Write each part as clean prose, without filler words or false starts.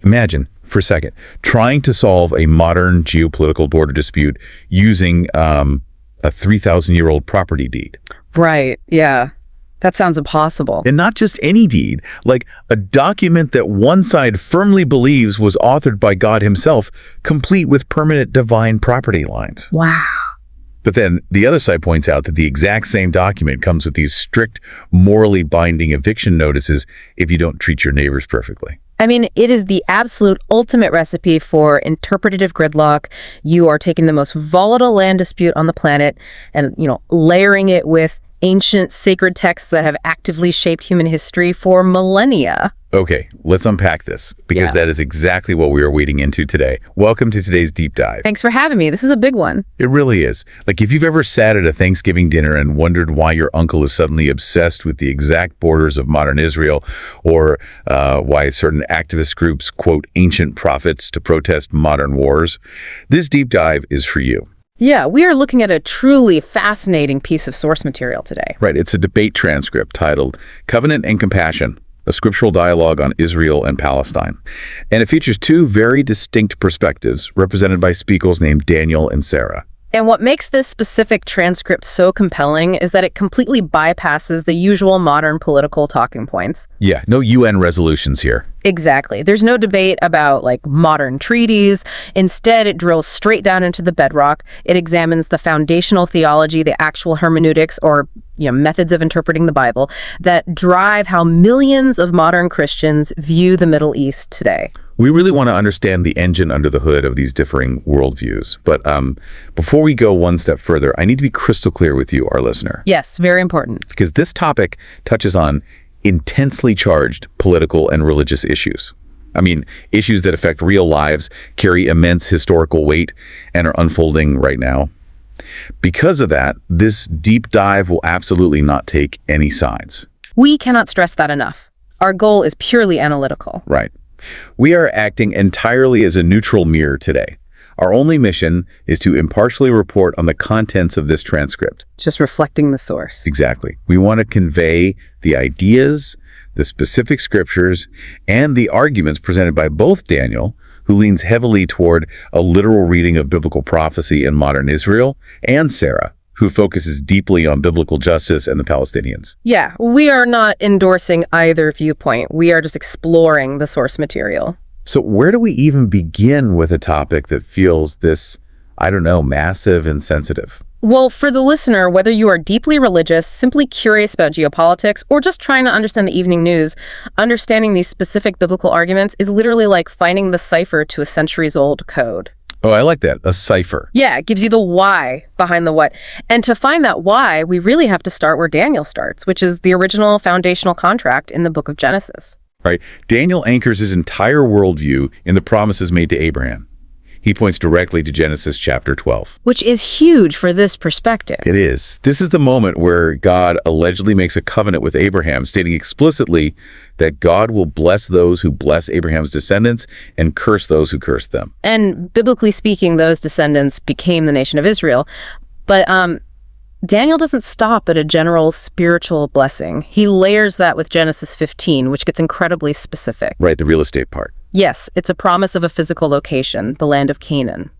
Imagine, for a second, trying to solve a modern geopolitical border dispute using a 3,000-year-old property deed. Right, yeah. That sounds impossible. And not just any deed, like a document that one side firmly believes was authored by God himself, complete with permanent divine property lines. Wow. But then the other side points out that the exact same document comes with these strict, morally binding eviction notices if you don't treat your neighbors perfectly. I mean, it is the absolute ultimate recipe for interpretative gridlock. You are taking the most volatile land dispute on the planet and, layering it with ancient sacred texts that have actively shaped human history for millennia. Okay, let's unpack this, because that is exactly what we are wading into today. Welcome to today's deep dive. Thanks for having me. This is a big one. It really is. Like, if you've ever sat at a Thanksgiving dinner and wondered why your uncle is suddenly obsessed with the exact borders of modern Israel, or why certain activist groups quote ancient prophets to protest modern wars, this deep dive is for you. Yeah, we are looking at a truly fascinating piece of source material today. Right, it's a debate transcript titled Covenant and Compassion, a scriptural dialogue on Israel and Palestine. And it features two very distinct perspectives represented by speakers named Daniel and Sarah. And what makes this specific transcript so compelling is that it completely bypasses the usual modern political talking points. Yeah, no UN resolutions here. Exactly. There's no debate about, modern treaties. Instead, it drills straight down into the bedrock. It examines the foundational theology, the actual hermeneutics, or, methods of interpreting the Bible that drive how millions of modern Christians view the Middle East today. We really want to understand the engine under the hood of these differing worldviews. But before we go one step further, I need to be crystal clear with you, our listener. Yes, very important. Because this topic touches on intensely charged political and religious issues. I mean, issues that affect real lives, carry immense historical weight, and are unfolding right now. Because of that, this deep dive will absolutely not take any sides. We cannot stress that enough. Our goal is purely analytical. Right. We are acting entirely as a neutral mirror today. Our only mission is to impartially report on the contents of this transcript. Just reflecting the source. Exactly. We want to convey the ideas, the specific scriptures, and the arguments presented by both Daniel, who leans heavily toward a literal reading of biblical prophecy in modern Israel, and Sarah, who focuses deeply on biblical justice and the Palestinians. Yeah, we are not endorsing either viewpoint. We are just exploring the source material. So where do we even begin with a topic that feels this, massive and sensitive? Well, for the listener, whether you are deeply religious, simply curious about geopolitics, or just trying to understand the evening news, understanding these specific biblical arguments is literally like finding the cipher to a centuries-old code. Oh, I like that. A cipher. Yeah, it gives you the why behind the what. And to find that why, we really have to start where Daniel starts, which is the original foundational contract in the book of Genesis. Right. Daniel anchors his entire worldview in the promises made to Abraham. He points directly to Genesis chapter 12. Which is huge for this perspective. It is. This is the moment where God allegedly makes a covenant with Abraham, stating explicitly that God will bless those who bless Abraham's descendants and curse those who curse them. And biblically speaking, those descendants became the nation of Israel. But Daniel doesn't stop at a general spiritual blessing. He layers that with Genesis 15, which gets incredibly specific. Right, the real estate part. Yes, it's a promise of a physical location, the land of Canaan.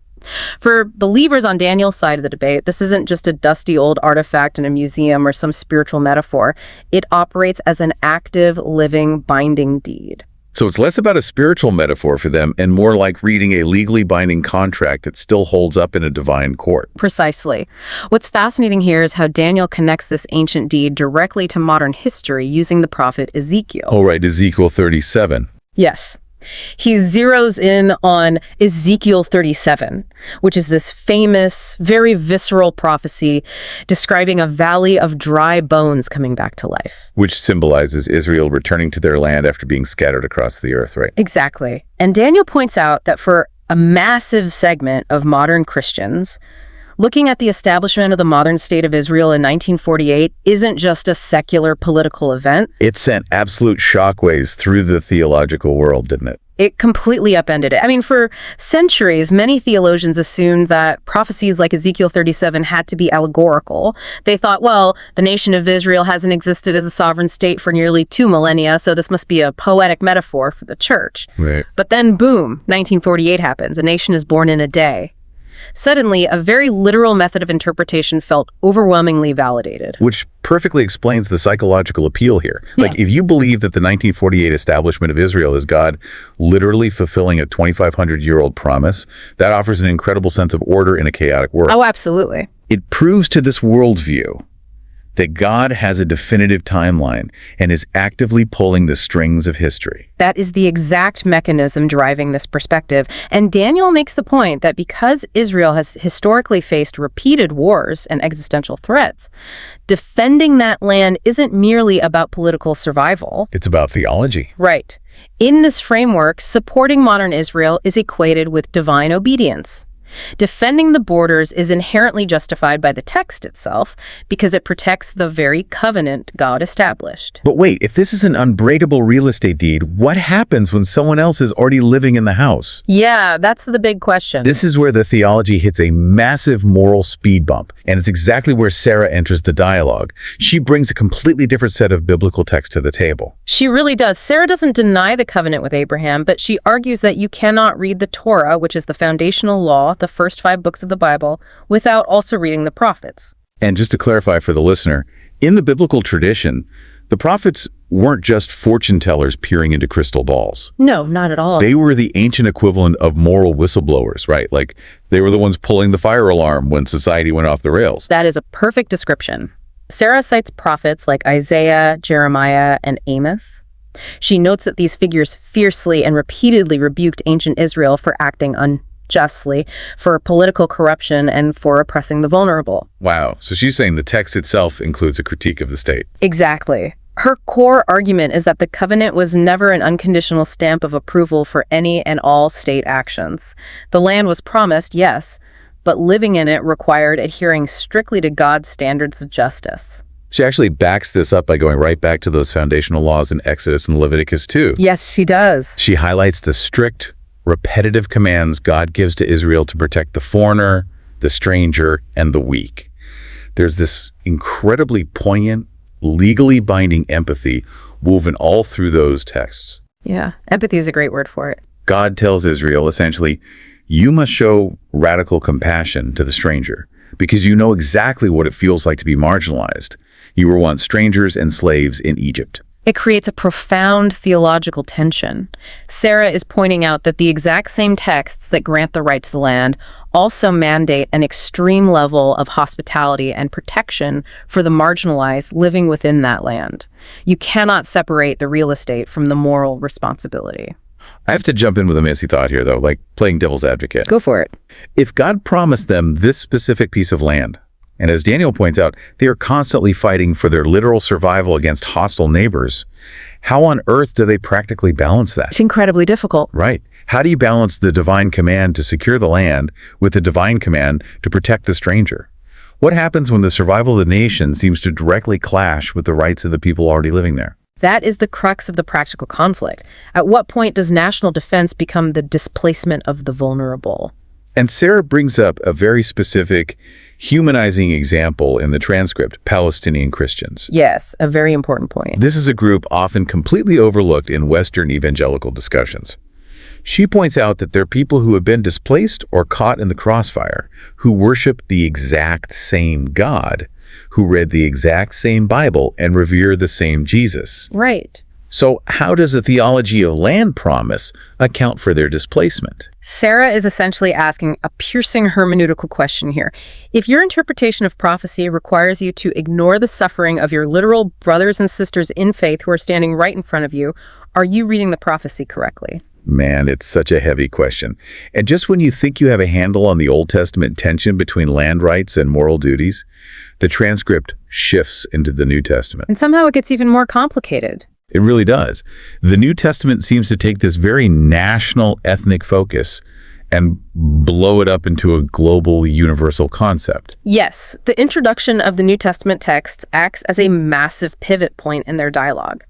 For believers on Daniel's side of the debate, this isn't just a dusty old artifact in a museum or some spiritual metaphor. It operates as an active, living, binding deed. So it's less about a spiritual metaphor for them and more like reading a legally binding contract that still holds up in a divine court. Precisely. What's fascinating here is how Daniel connects this ancient deed directly to modern history using the prophet Ezekiel. Oh, right, Ezekiel 37. Yes. He zeroes in on Ezekiel 37, which is this famous, very visceral prophecy describing a valley of dry bones coming back to life. Which symbolizes Israel returning to their land after being scattered across the earth, right? Exactly. And Daniel points out that for a massive segment of modern Christians, looking at the establishment of the modern state of Israel in 1948 isn't just a secular political event. It sent absolute shockwaves through the theological world, didn't it? It completely upended it. I mean, for centuries, many theologians assumed that prophecies like Ezekiel 37 had to be allegorical. They thought, well, the nation of Israel hasn't existed as a sovereign state for nearly 2 millennia, so this must be a poetic metaphor for the church. Right. But then, boom, 1948 happens. A nation is born in a day. Suddenly, a very literal method of interpretation felt overwhelmingly validated. Which perfectly explains the psychological appeal here. Like, if you believe that the 1948 establishment of Israel is God literally fulfilling a 2,500-year-old promise, that offers an incredible sense of order in a chaotic world. Oh, absolutely. It proves to this worldview that God has a definitive timeline and is actively pulling the strings of history. That is the exact mechanism driving this perspective. And Daniel makes the point that because Israel has historically faced repeated wars and existential threats, defending that land isn't merely about political survival. It's about theology. Right. In this framework, supporting modern Israel is equated with divine obedience. Defending the borders is inherently justified by the text itself because it protects the very covenant God established. But wait, if this is an unbreakable real estate deed, what happens when someone else is already living in the house? Yeah, that's the big question. This is where the theology hits a massive moral speed bump, and it's exactly where Sarah enters the dialogue. She brings a completely different set of biblical text to the table. She really does. Sarah doesn't deny the covenant with Abraham, but she argues that you cannot read the Torah, which is the foundational law, the first 5 books of the Bible, without also reading the prophets. And just to clarify for the listener, in the biblical tradition, the prophets weren't just fortune tellers peering into crystal balls. No, not at all. They were the ancient equivalent of moral whistleblowers, right? Like, they were the ones pulling the fire alarm when society went off the rails. That is a perfect description. Sarah cites prophets like Isaiah, Jeremiah, and Amos. She notes that these figures fiercely and repeatedly rebuked ancient Israel for acting unjustly, for political corruption, and for oppressing the vulnerable. Wow. So she's saying the text itself includes a critique of the state. Exactly. Her core argument is that the covenant was never an unconditional stamp of approval for any and all state actions. The land was promised, yes, but living in it required adhering strictly to God's standards of justice. She actually backs this up by going right back to those foundational laws in Exodus and Leviticus too. Yes, she does. She highlights the strict, repetitive commands God gives to Israel to protect the foreigner, the stranger, and the weak. There's this incredibly poignant, legally binding empathy woven all through those texts. Yeah, empathy is a great word for it. God tells Israel, essentially, you must show radical compassion to the stranger because you know exactly what it feels like to be marginalized. You were once strangers and slaves in Egypt. It creates a profound theological tension. Sarah is pointing out that the exact same texts that grant the right to the land also mandate an extreme level of hospitality and protection for the marginalized living within that land. You cannot separate the real estate from the moral responsibility. I have to jump in with a messy thought here, though, like playing devil's advocate. Go for it. If God promised them this specific piece of land, and as Daniel points out, they are constantly fighting for their literal survival against hostile neighbors, how on earth do they practically balance that? It's incredibly difficult. Right. How do you balance the divine command to secure the land with the divine command to protect the stranger? What happens when the survival of the nation seems to directly clash with the rights of the people already living there? That is the crux of the practical conflict. At what point does national defense become the displacement of the vulnerable? And Sarah brings up a very specific, humanizing example in the transcript, Palestinian Christians. Yes, a very important point. This is a group often completely overlooked in Western evangelical discussions. She points out that they're people who have been displaced or caught in the crossfire, who worship the exact same God, who read the exact same Bible and revere the same Jesus. Right. So how does the theology of land promise account for their displacement? Sarah is essentially asking a piercing hermeneutical question here. If your interpretation of prophecy requires you to ignore the suffering of your literal brothers and sisters in faith who are standing right in front of you, are you reading the prophecy correctly? Man, it's such a heavy question. And just when you think you have a handle on the Old Testament tension between land rights and moral duties, the transcript shifts into the New Testament. And somehow it gets even more complicated. It really does. The New Testament seems to take this very national ethnic focus and blow it up into a global universal concept. Yes, the introduction of the New Testament texts acts as a massive pivot point in their dialogue.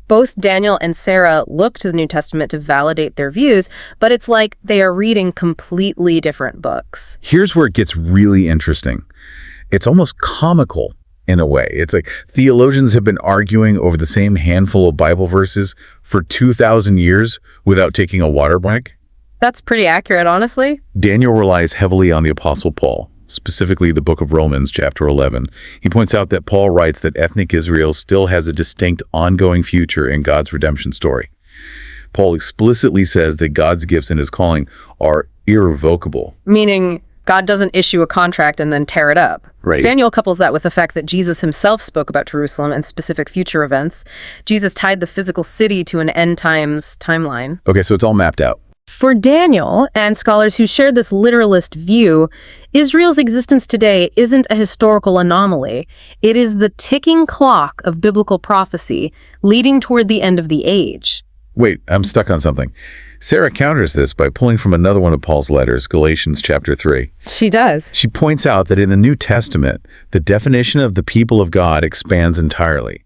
Both Daniel and Sarah look to the New Testament to validate their views, but it's like they are reading completely different books. Here's where it gets really interesting. It's almost comical in a way. It's like theologians have been arguing over the same handful of Bible verses for 2,000 years without taking a water break. That's pretty accurate, honestly. Daniel relies heavily on the Apostle Paul, specifically the book of Romans, chapter 11. He points out that Paul writes that ethnic Israel still has a distinct ongoing future in God's redemption story. Paul explicitly says that God's gifts and his calling are irrevocable. Meaning God doesn't issue a contract and then tear it up. Right. Daniel couples that with the fact that Jesus himself spoke about Jerusalem and specific future events. Jesus tied the physical city to an end times timeline. Okay, so it's all mapped out. For Daniel and scholars who share this literalist view, Israel's existence today isn't a historical anomaly. It is the ticking clock of biblical prophecy leading toward the end of the age. Wait, I'm stuck on something. Sarah counters this by pulling from another one of Paul's letters, Galatians chapter 3. She does. She points out that in the New Testament, the definition of the people of God expands entirely.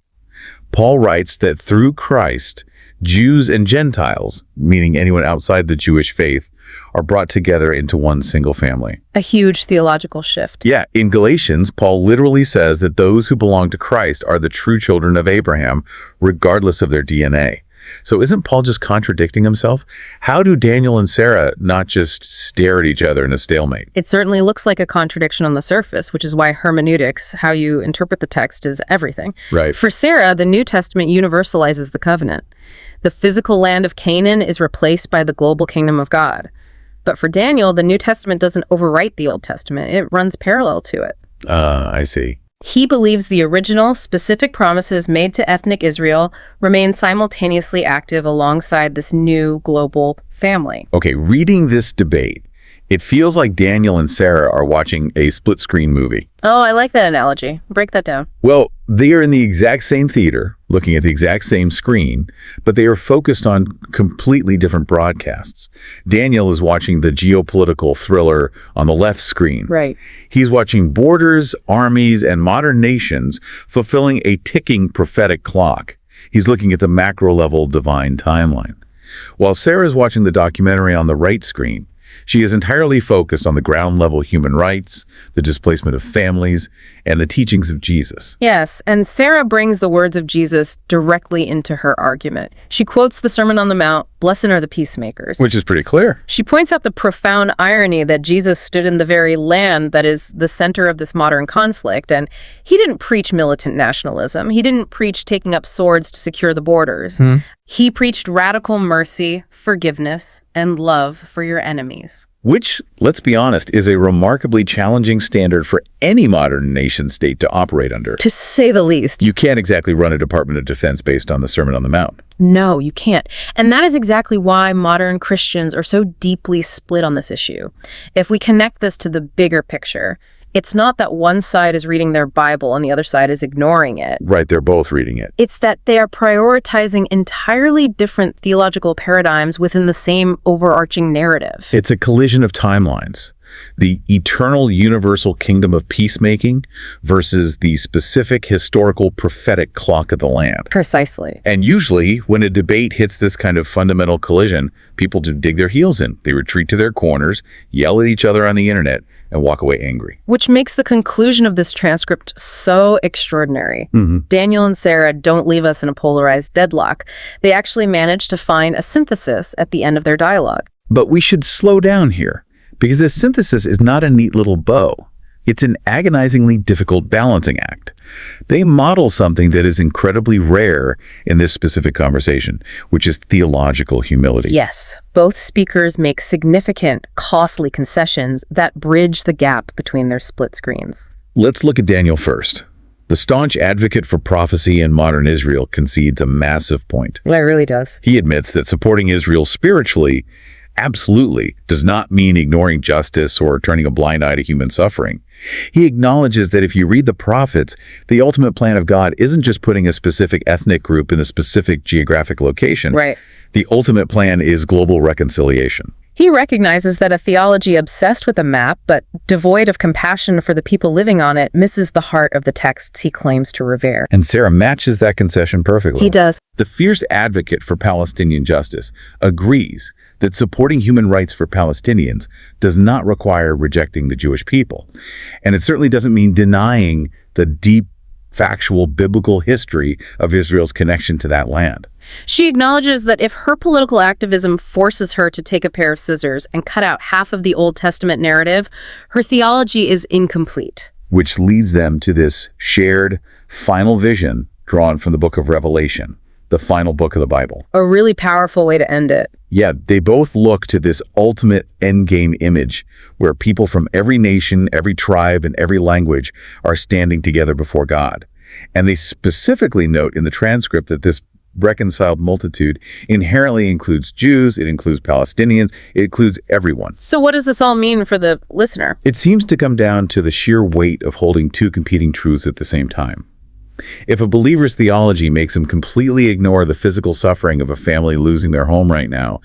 Paul writes that through Christ, Jews and Gentiles, meaning anyone outside the Jewish faith, are brought together into one single family. A huge theological shift. Yeah, in Galatians, Paul literally says that those who belong to Christ are the true children of Abraham, regardless of their DNA. So isn't Paul just contradicting himself? How do Daniel and Sarah not just stare at each other in a stalemate? It certainly looks like a contradiction on the surface, which is why hermeneutics, how you interpret the text, is everything. Right. For Sarah, the New Testament universalizes the covenant. The physical land of Canaan is replaced by the global kingdom of God. But for Daniel, the New Testament doesn't overwrite the Old Testament. It runs parallel to it. I see. He believes the original, specific promises made to ethnic Israel remain simultaneously active alongside this new global family. Okay, reading this debate, it feels like Daniel and Sarah are watching a split-screen movie. Oh, I like that analogy. Break that down. Well, they are in the exact same theater, looking at the exact same screen, but they are focused on completely different broadcasts. Daniel is watching the geopolitical thriller on the left screen. Right. He's watching borders, armies, and modern nations fulfilling a ticking prophetic clock. He's looking at the macro-level divine timeline. While Sarah's watching the documentary on the right screen, she is entirely focused on the ground-level human rights, the displacement of families, and the teachings of Jesus. Yes, and Sarah brings the words of Jesus directly into her argument. She quotes the Sermon on the Mount, "Blessed are the peacemakers." Which is pretty clear. She points out the profound irony that Jesus stood in the very land that is the center of this modern conflict, and he didn't preach militant nationalism. He didn't preach taking up swords to secure the borders. He preached radical mercy, forgiveness, and love for your enemies. Which, let's be honest, is a remarkably challenging standard for any modern nation-state to operate under. To say the least. You can't exactly run a Department of Defense based on the Sermon on the Mount. No, you can't. And that is exactly why modern Christians are so deeply split on this issue. If we connect this to the bigger picture, it's not that one side is reading their Bible and the other side is ignoring it. Right, they're both reading it. It's that they are prioritizing entirely different theological paradigms within the same overarching narrative. It's a collision of timelines. The eternal universal kingdom of peacemaking versus the specific historical prophetic clock of the land. Precisely. And usually, when a debate hits this kind of fundamental collision, people just dig their heels in. They retreat to their corners, yell at each other on the internet, and walk away angry. Which makes the conclusion of this transcript so extraordinary. Daniel and Sarah don't leave us in a polarized deadlock. They actually manage to find a synthesis at the end of their dialogue. But we should slow down here, because this synthesis is not a neat little bow. It's an agonizingly difficult balancing act. They model something that is incredibly rare in this specific conversation, which is theological humility. Yes, both speakers make significant, costly concessions that bridge the gap between their split screens. Let's look at Daniel first. The staunch advocate for prophecy in modern Israel concedes a massive point. It really does. He admits that supporting Israel spiritually absolutely does not mean ignoring justice or turning a blind eye to human suffering. He acknowledges that if you read the prophets, the ultimate plan of God isn't just putting a specific ethnic group in a specific geographic location. Right. The ultimate plan is global reconciliation. He recognizes that a theology obsessed with a map, but devoid of compassion for the people living on it, misses the heart of the texts he claims to revere. And Sarah matches that concession perfectly. He does. The fierce advocate for Palestinian justice agrees that supporting human rights for Palestinians does not require rejecting the Jewish people. And it certainly doesn't mean denying the deep, factual, biblical history of Israel's connection to that land. She acknowledges that if her political activism forces her to take a pair of scissors and cut out half of the Old Testament narrative, her theology is incomplete. Which leads them to this shared final vision drawn from the book of Revelation, the final book of the Bible. A really powerful way to end it. Yeah, they both look to this ultimate endgame image where people from every nation, every tribe, and every language are standing together before God. And they specifically note in the transcript that this reconciled multitude inherently includes Jews, it includes Palestinians, it includes everyone. So what does this all mean for the listener? It seems to come down to the sheer weight of holding two competing truths at the same time. If a believer's theology makes him completely ignore the physical suffering of a family losing their home right now,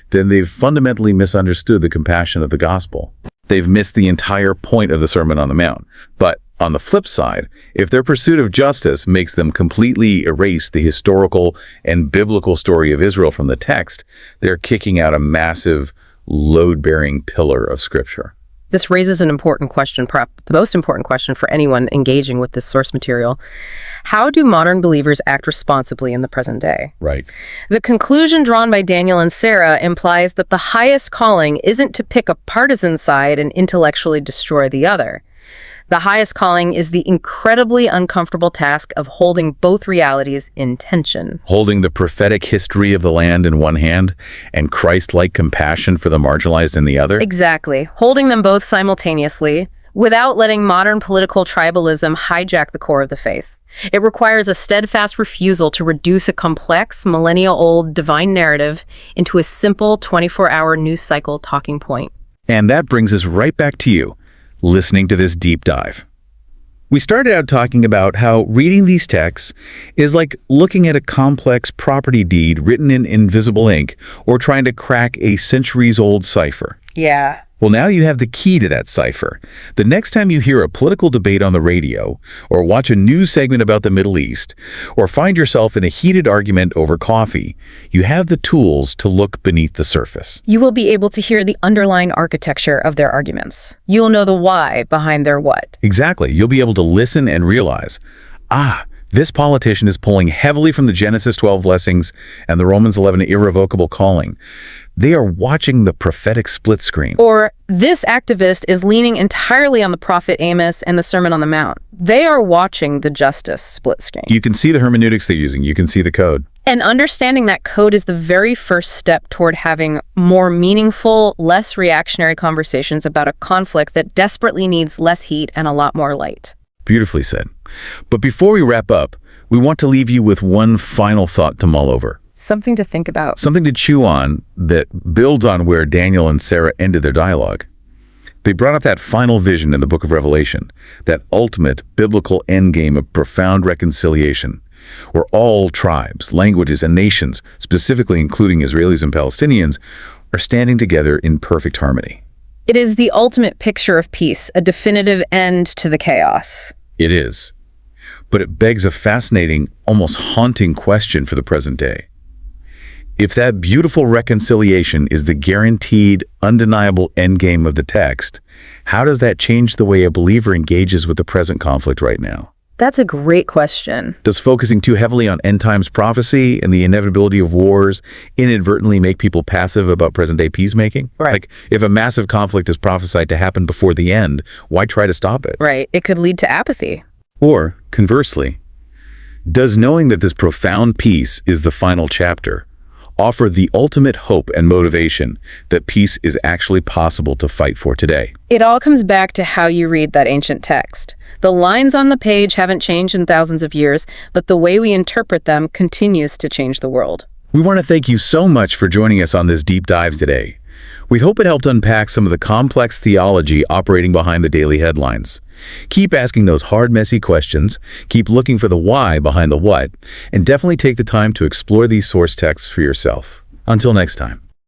then they've fundamentally misunderstood the compassion of the gospel. They've missed the entire point of the Sermon on the Mount. But on the flip side, if their pursuit of justice makes them completely erase the historical and biblical story of Israel from the text, they're kicking out a massive, load-bearing pillar of Scripture. This raises an important question, perhaps the most important question for anyone engaging with this source material. How do modern believers act responsibly in the present day? Right. The conclusion drawn by Daniel and Sarah implies that the highest calling isn't to pick a partisan side and intellectually destroy the other. The highest calling is the incredibly uncomfortable task of holding both realities in tension. Holding the prophetic history of the land in one hand and Christ-like compassion for the marginalized in the other. Exactly. Holding them both simultaneously without letting modern political tribalism hijack the core of the faith. It requires a steadfast refusal to reduce a complex, millennial-old divine narrative into a simple 24-hour news cycle talking point. And that brings us right back to you, listening to this deep dive. We started out talking about how reading these texts is like looking at a complex property deed written in invisible ink or trying to crack a centuries-old cipher. Yeah. Well, now you have the key to that cipher. The next time you hear a political debate on the radio, or watch a news segment about the Middle East, or find yourself in a heated argument over coffee, you have the tools to look beneath the surface. You will be able to hear the underlying architecture of their arguments. You'll know the why behind their what. Exactly. You'll be able to listen and realize, this politician is pulling heavily from the Genesis 12 blessings and the Romans 11 irrevocable calling. They are watching the prophetic split screen. Or this activist is leaning entirely on the prophet Amos and the Sermon on the Mount. They are watching the justice split screen. You can see the hermeneutics they're using. You can see the code. And understanding that code is the very first step toward having more meaningful, less reactionary conversations about a conflict that desperately needs less heat and a lot more light. Beautifully said. But before we wrap up, we want to leave you with one final thought to mull over. Something to think about. Something to chew on that builds on where Daniel and Sarah ended their dialogue. They brought up that final vision in the book of Revelation, that ultimate biblical endgame of profound reconciliation, where all tribes, languages, and nations, specifically including Israelis and Palestinians, are standing together in perfect harmony. It is the ultimate picture of peace, a definitive end to the chaos. It is. But it begs a fascinating, almost haunting question for the present day. If that beautiful reconciliation is the guaranteed, undeniable endgame of the text, how does that change the way a believer engages with the present conflict right now? That's a great question. Does focusing too heavily on end times prophecy and the inevitability of wars inadvertently make people passive about present-day peacemaking? Right. Like, if a massive conflict is prophesied to happen before the end, why try to stop it? Right. It could lead to apathy. Or, conversely, does knowing that this profound peace is the final chapter offer the ultimate hope and motivation that peace is actually possible to fight for today? It all comes back to how you read that ancient text. The lines on the page haven't changed in thousands of years, but the way we interpret them continues to change the world. We want to thank you so much for joining us on this deep dive today. We hope it helped unpack some of the complex theology operating behind the daily headlines. Keep asking those hard, messy questions, keep looking for the why behind the what, and definitely take the time to explore these source texts for yourself. Until next time.